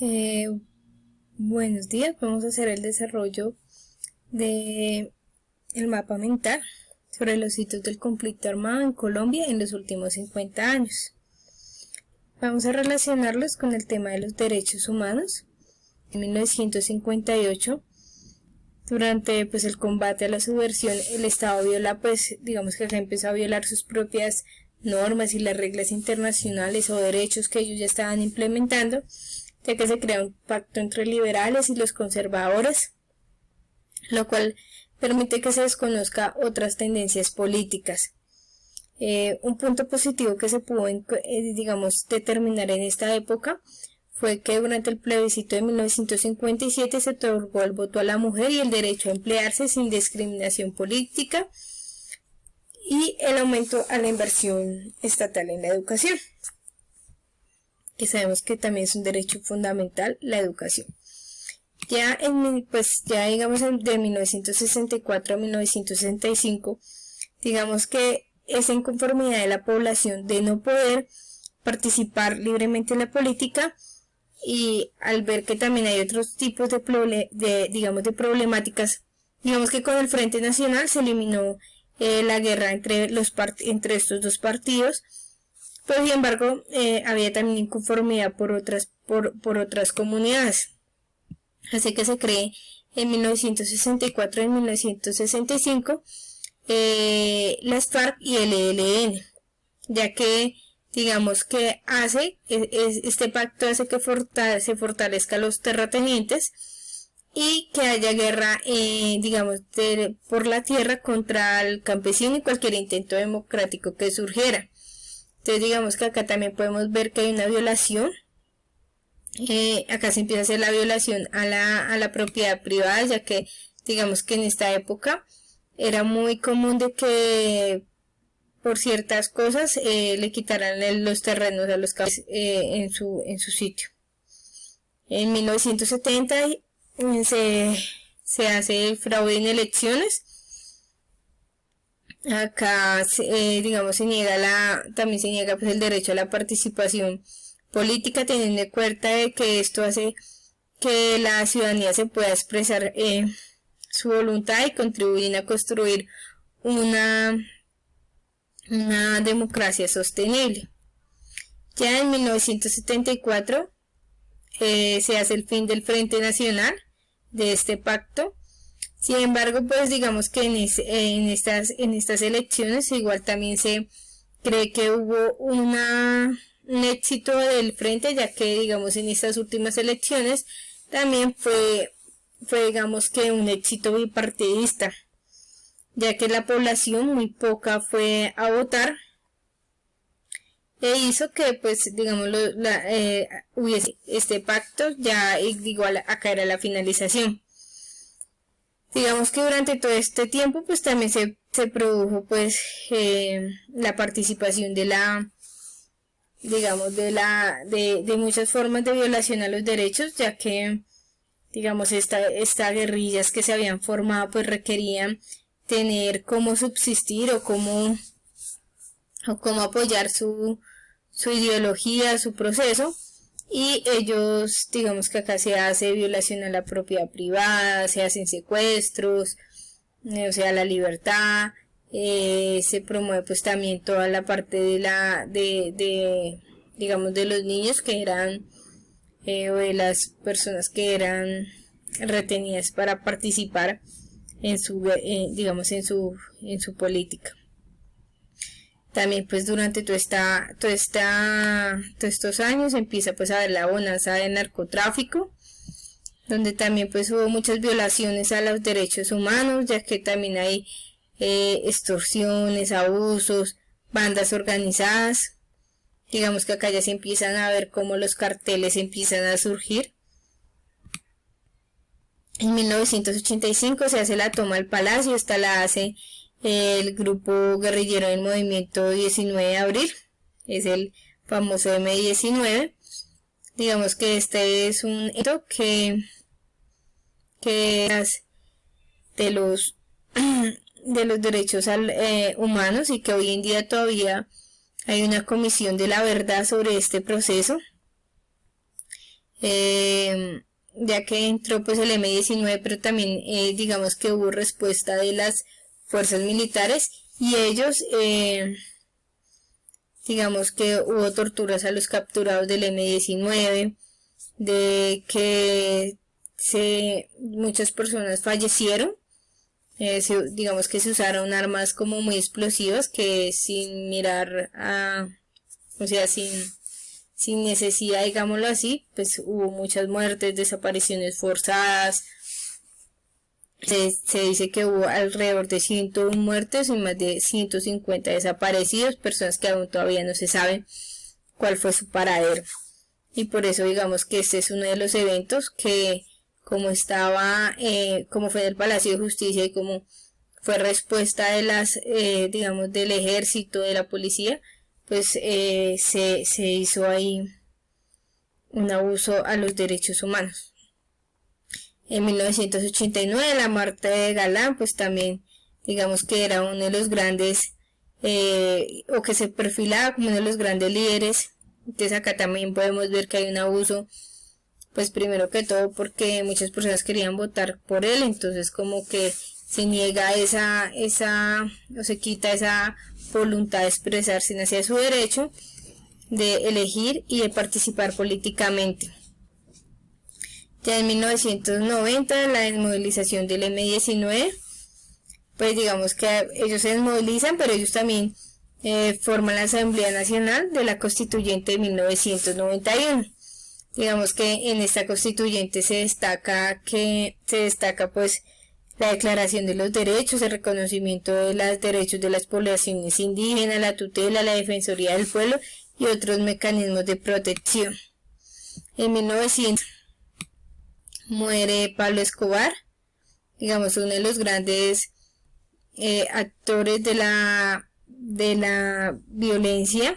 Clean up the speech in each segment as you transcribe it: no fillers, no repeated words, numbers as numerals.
Eh, Buenos días, vamos a hacer el desarrollo de el mapa mental sobre los hitos del conflicto armado en Colombia en los últimos 50 años. Vamos a relacionarlos con el tema de los derechos humanos. En 1958, durante el combate a la subversión, el Estado viola, digamos que acá empezó a violar sus propias normas y las reglas internacionales o derechos que ellos ya estaban implementando, ya que se crea un pacto entre liberales y los conservadores, lo cual permite que se desconozca otras tendencias políticas. Un punto positivo que se pudo, determinar en esta época fue que durante el plebiscito de 1957 se otorgó el voto a la mujer y el derecho a emplearse sin discriminación política y el aumento a la inversión estatal en la educación, que sabemos que también es un derecho fundamental la educación. Ya de 1964 a 1965, digamos que esa inconformidad de la población de no poder participar libremente en la política, y al ver que también hay otros tipos de problemáticas, digamos que con el Frente Nacional se eliminó la guerra entre estos dos partidos, pero sin embargo había también inconformidad por otras comunidades. Así que se cree en 1964 y en 1965 las FARC y el ELN, ya que digamos que este pacto hace que se fortalezca a los terratenientes y que haya guerra por la tierra contra el campesino y cualquier intento democrático que surgiera. Entonces digamos que acá también podemos ver que hay una violación. Acá se empieza a hacer la violación a la propiedad privada, ya que digamos que en esta época era muy común de que por ciertas cosas le quitaran los terrenos a los campesinos en su sitio. En 1970 se hace el fraude en elecciones. Acá también se niega el derecho a la participación política, teniendo en cuenta de que esto hace que la ciudadanía se pueda expresar su voluntad y contribuir a construir una democracia sostenible. Ya en 1974 se hace el fin del Frente Nacional de este pacto. Sin embargo, digamos que en estas elecciones igual también se cree que hubo un éxito del frente, ya que digamos en estas últimas elecciones también fue digamos que un éxito bipartidista, ya que la población muy poca fue a votar e hizo que hubiese este pacto. Ya igual acá era la finalización. Digamos que durante todo este tiempo también se produjo la participación de muchas formas de violación a los derechos, ya que digamos estas guerrillas que se habían formado requerían tener cómo subsistir o cómo apoyar su ideología, su proceso, y ellos digamos que acá se hace violación a la propiedad privada, se hacen secuestros, la libertad, se promueve también toda la parte de los niños que eran o de las personas que eran retenidas para participar en su política. También durante todos estos años empieza a haber la bonanza del narcotráfico, donde también hubo muchas violaciones a los derechos humanos, ya que también hay extorsiones, abusos, bandas organizadas. Digamos que acá ya se empiezan a ver cómo los carteles empiezan a surgir. En 1985 se hace la toma del Palacio. Esta la hace el grupo guerrillero del movimiento 19 de abril. Es el famoso M-19. Digamos que este es un hecho que de los derechos humanos, y que hoy en día todavía hay una comisión de la verdad sobre este proceso. ya que entró pues el M-19, pero también digamos que hubo respuesta de las fuerzas militares y ellos digamos que hubo torturas a los capturados del M-19, de que muchas personas fallecieron. Digamos que se usaron armas como muy explosivas que sin mirar o sea, sin necesidad, digámoslo así, pues hubo muchas muertes, desapariciones forzadas. Se dice que hubo alrededor de 101 muertes y más de 150 desaparecidos, personas que aún todavía no se sabe cuál fue su paradero. Y por eso digamos que este es uno de los eventos que, como estaba, como fue en el Palacio de Justicia y como fue respuesta de las, digamos, del ejército, de la policía, pues se hizo ahí un abuso a los derechos humanos. En 1989 la muerte de Galán, pues también digamos que era uno de los grandes, o que se perfilaba como uno de los grandes líderes. Entonces acá también podemos ver que hay un abuso, pues primero que todo porque muchas personas querían votar por él, entonces como que se niega o se quita esa voluntad de expresarse hacia su derecho de elegir y de participar políticamente. Ya en 1990 la desmovilización del M-19, pues digamos que ellos se desmovilizan, pero ellos también forman la Asamblea Nacional de la Constituyente de 1991. Digamos que en esta constituyente se destaca pues la declaración de los derechos, el reconocimiento de los derechos de las poblaciones indígenas, la tutela, la defensoría del pueblo y otros mecanismos de protección. En 1900 muere Pablo Escobar, digamos uno de los grandes actores de la violencia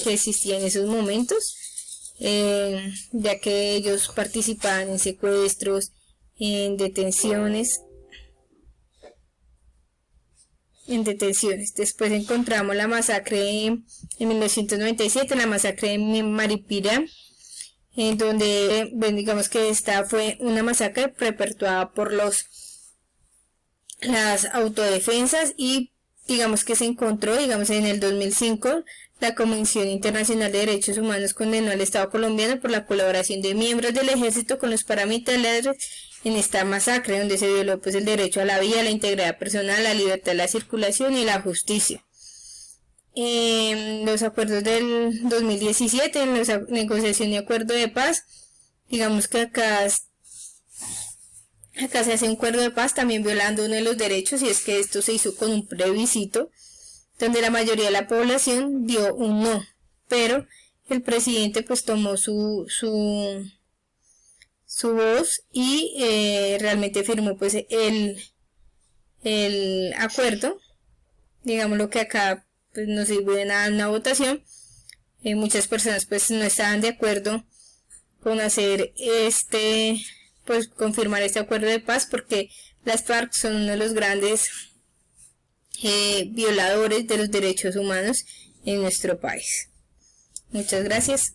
que existía en esos momentos, ya que ellos participaban en secuestros, en detenciones. Después encontramos la masacre en 1997, la masacre en Maripira, en donde digamos que esta fue una masacre perpetuada por las autodefensas, y digamos que se encontró, digamos en el 2005, la Comisión Internacional de Derechos Humanos condenó al Estado colombiano por la colaboración de miembros del ejército con los paramilitares en esta masacre, donde se violó pues el derecho a la vida, la integridad personal, la libertad de la circulación y la justicia. En los acuerdos del 2017, en la negociación y acuerdo de paz, digamos que acá se hace un acuerdo de paz también violando uno de los derechos, y es que esto se hizo con un plebiscito donde la mayoría de la población dio un no, pero el presidente pues tomó su voz y realmente firmó pues el acuerdo. Digamos lo que acá pues no sirvió de nada en una votación. Muchas personas pues no estaban de acuerdo con hacer pues confirmar este acuerdo de paz, porque las FARC son uno de los grandes violadores de los derechos humanos en nuestro país. Muchas gracias.